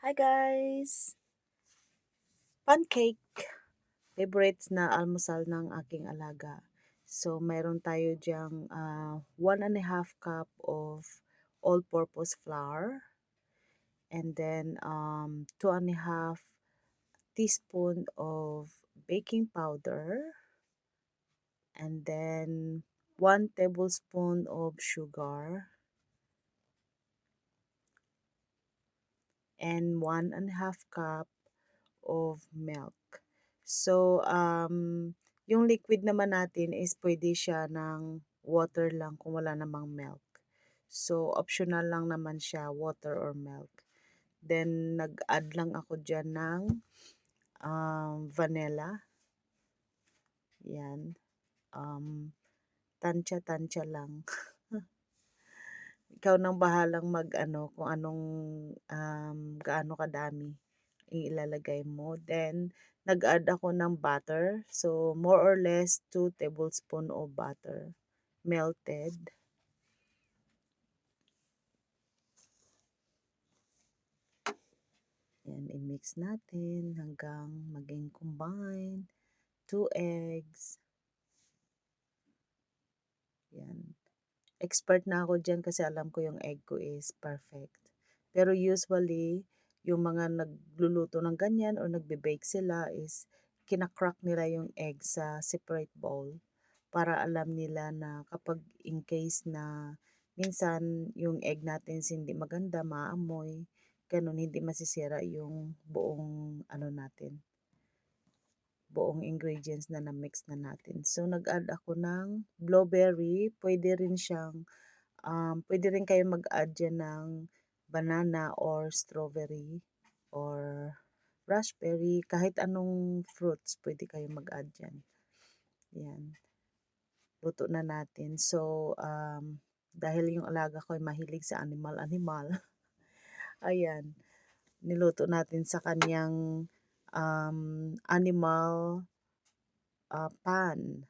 Hi guys! Pancake. Favorites na almusal ng aking alaga. So, mayroon tayo diyang 1.5 cup of all-purpose flour. And then, 2.5 teaspoon of baking powder. And then, 1 tablespoon of sugar. And 1.5 cup of milk. So, yung liquid naman natin is pwede siya ng water lang kung wala namang milk. So, optional lang naman siya, water or milk. Then, nag-add lang ako dyan ng vanilla. Yan. Tansya-tansya lang. Ikaw nang bahalang mag-ano, kung anong, gaano kadami ilalagay mo. Then, nag-add ako ng butter. So, more or less 2 tablespoon of butter. Melted. Yan, i-mix natin hanggang maging combine. 2 eggs. Yan. Expert na ako dyan kasi alam ko yung egg ko is perfect. Pero usually, yung mga nagluluto ng ganyan or nagbe-bake sila is kinacrack nila yung egg sa separate bowl para alam nila na kapag in case na minsan yung egg natin hindi maganda, maamoy, ganun hindi masisira yung buong ano natin, buong ingredients na na-mix na natin. So, nag-add ako ng blueberry. Pwede rin kayo mag-add dyan ng banana or strawberry or raspberry. Kahit anong fruits, pwede kayo mag-add dyan. Yan. Luto na natin. So, dahil yung alaga ko ay mahilig sa animal-animal, ayan, niluto natin sa kanyang animal pan.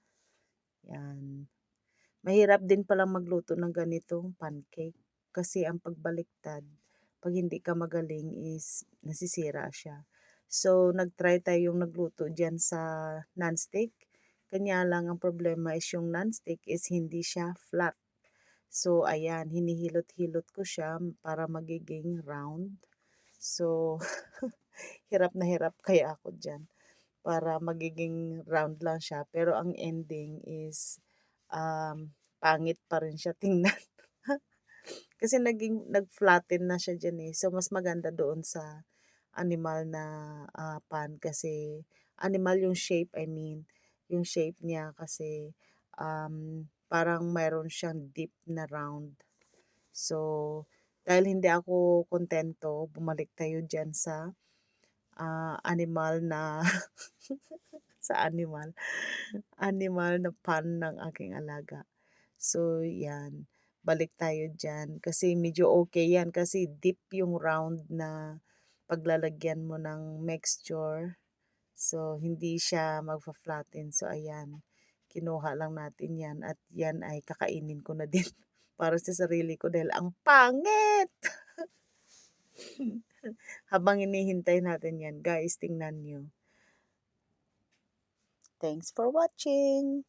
Yan. Mahirap din palang magluto ng ganitong pancake kasi ang pagbaliktad, pag hindi ka magaling is nasisira siya. So, nag-try tayong nagluto dyan sa nonstick. Kanya lang ang problema is yung nonstick is hindi siya flat. So, ayan, hinihilot-hilot ko siya para magiging round. So, hirap na hirap kaya ako dyan para magiging round lang siya. Pero ang ending is pangit pa rin siya tingnan. Kasi nag-flatten na siya dyan eh. So, mas maganda doon sa animal na pan kasi animal yung shape, I mean, yung shape niya kasi parang mayroon siyang deep na round. So, dahil hindi ako kontento, bumalik tayo dyan sa animal na sa animal na pan ng aking alaga. So, yan. Balik tayo dyan. Kasi medyo okay yan. Kasi deep yung round na paglalagyan mo ng mixture. So, hindi siya magfa-flatten. So, ayan. Kinuha lang natin yan. At yan ay kakainin ko na din para sa sarili ko dahil ang pangit! Habang hinihintay natin yan, guys, tingnan nyo. Thanks for watching!